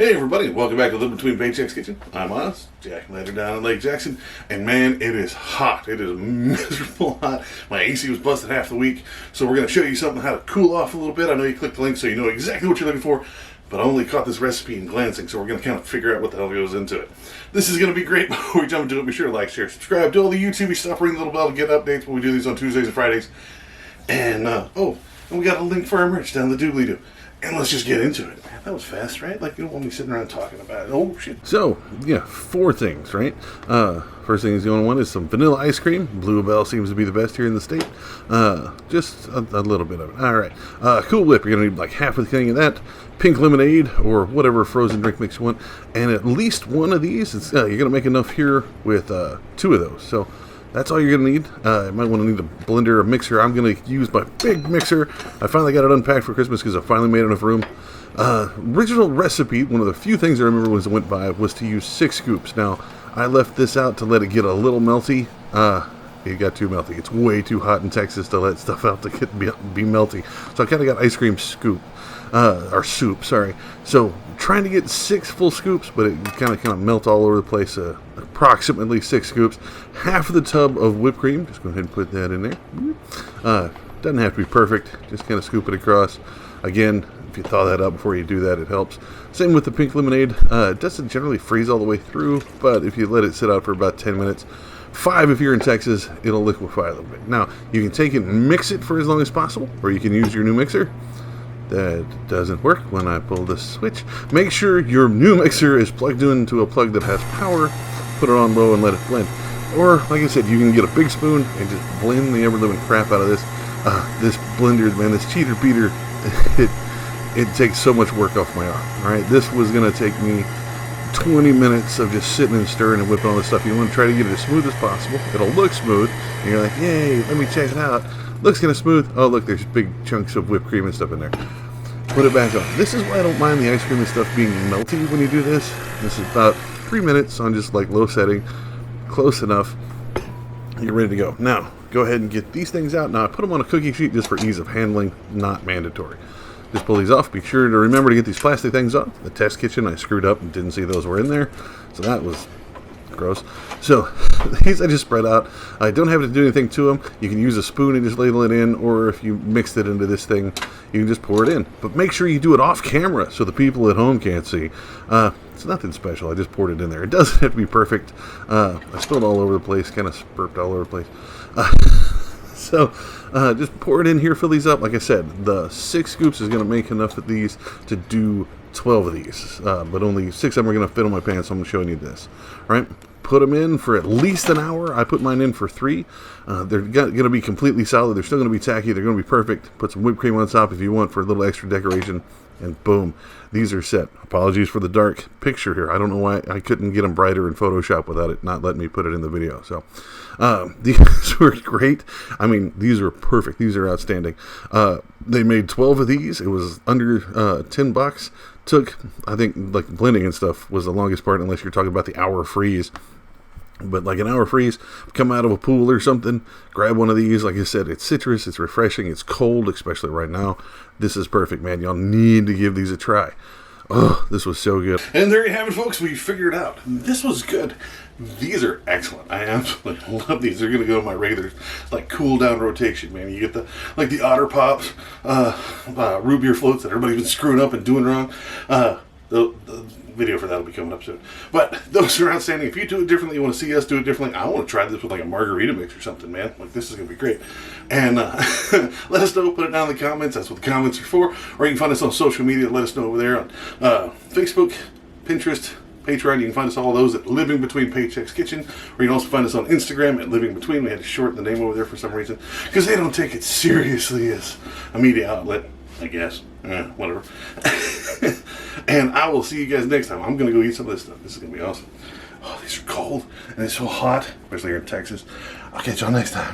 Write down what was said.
Hey everybody, welcome back to Live Between Paychecks Kitchen. I'm Oz, Jack Lander down in Lake Jackson, and man, it is hot. It is miserable hot. My AC was busted half the week, so we're going to show you something how to cool off a little bit. I know you clicked the link so you know exactly what you're looking for, but I only caught this recipe in glancing, so we're going to kind of figure out what the hell goes into it. This is going to be great. Before we jump into it, be sure to like, share, subscribe, do all the YouTube stuff, ring the little bell to get updates when we do these on Tuesdays and Fridays. And, and we got a link for our merch down the doobly-doo. And let's just get into it. Man, that was fast, right? Like, you don't want me sitting around talking about it. Oh, shit. So, yeah, 4 things, right? First thing is the only one is some vanilla ice cream. Bluebell seems to be the best here in the state. Just a little bit of it. All right. Cool Whip. You're going to need like half of the thing of that. Pink lemonade or whatever frozen drink mix you want. And at least one of these. You're going to make enough here with 2 of those. So that's all you're going to need. You might want to need a blender or a mixer. I'm going to use my big mixer. I finally got it unpacked for Christmas because I finally made enough room. Original recipe, one of the few things I remember was went by, was to use 6 scoops. Now, I left this out to let it get a little melty. It got too melty. It's way too hot in Texas to let stuff out to be melty. So I kind of got ice cream scoop. Or soup, sorry. So trying to get 6 full scoops, but it kind of melt all over the place. Approximately 6 scoops. Half of the tub of whipped cream. Just go ahead and put that in there. Doesn't have to be perfect. Just kind of scoop it across. Again, if you thaw that out before you do that, it helps. Same with the pink lemonade. It doesn't generally freeze all the way through, but if you let it sit out for about 10 minutes, 5 if you're in Texas, it'll liquefy a little bit. Now, you can take it and mix it for as long as possible, or you can use your new mixer. That doesn't work when I pull the switch. Make sure your new mixer is plugged into a plug that has power. Put it on low and let it blend. Or, like I said, you can get a big spoon and just blend the ever-living crap out of this. This blender, man, this cheater beater, it takes so much work off my arm. Alright, this was going to take me 20 minutes of just sitting and stirring and whipping all this stuff. You want to try to get it as smooth as possible. It'll look smooth. And you're like, yay, let me check it out. Looks kind of smooth. Oh, look, there's big chunks of whipped cream and stuff in there. Put it back on. This is why I don't mind the ice cream and stuff being melty when you do this. This is about 3 minutes on just like low setting. Close enough. You're ready to go. Now, go ahead and get these things out. Now, I put them on a cookie sheet just for ease of handling. Not mandatory. Just pull these off. Be sure to remember to get these plastic things off. The test kitchen, I screwed up and didn't see those were in there. So that was gross. So these I just spread out. I don't have to do anything to them. You can use a spoon and just ladle it in, or if you mixed it into this thing, you can just pour it in. But make sure you do it off camera so the people at home can't see. It's nothing special. I just poured it in there. It doesn't have to be perfect. I spilled all over the place, kind of spurped all over the place. So just pour it in here, fill these up. Like I said, the 6 scoops is going to make enough of these to do 12 of these, but only 6 of them are going to fit on my pan, so I'm showing you this. All right, put them in for at least an hour. I put mine in for 3. They're going to be completely solid. They're still going to be tacky. They're going to be perfect. Put some whipped cream on top if you want for a little extra decoration, and boom, these are set. Apologies for the dark picture here. I don't know why I couldn't get them brighter in Photoshop without it not letting me put it in the video. So these were great. I mean, these were perfect. These are outstanding. They made 12 of these. It was under $10. Took, I think, like blending and stuff was the longest part, unless you're talking about the hour freeze. But like an hour freeze, come out of a pool or something, grab one of these. Like I said, it's citrus, it's refreshing, it's cold, especially right now. This is perfect, man. Y'all need to give these a try. Oh, this was so good. And there you have it, folks. We figured it out. This was good. These are excellent. I absolutely love these. They're going to go in my regular, like, cool down rotation, man. You get the Otter Pops, root beer floats that everybody's been screwing up and doing wrong. The video for that will be coming up soon. But those are outstanding. If you do it differently, you want to see us do it differently, I want to try this with like a margarita mix or something, man. Like, this is going to be great. And let us know. Put it down in the comments. That's what the comments are for. Or you can find us on social media. Let us know over there on Facebook, Pinterest, Patreon. You can find us all those at Living Between Paychecks Kitchen. Or you can also find us on Instagram at Living Between. We had to shorten the name over there for some reason, because they don't take it seriously as a media outlet, I guess. Whatever. And I will see you guys next time. I'm going to go eat some of this stuff. This is going to be awesome. Oh, these are cold and it's so hot, especially here in Texas. I'll catch y'all next time.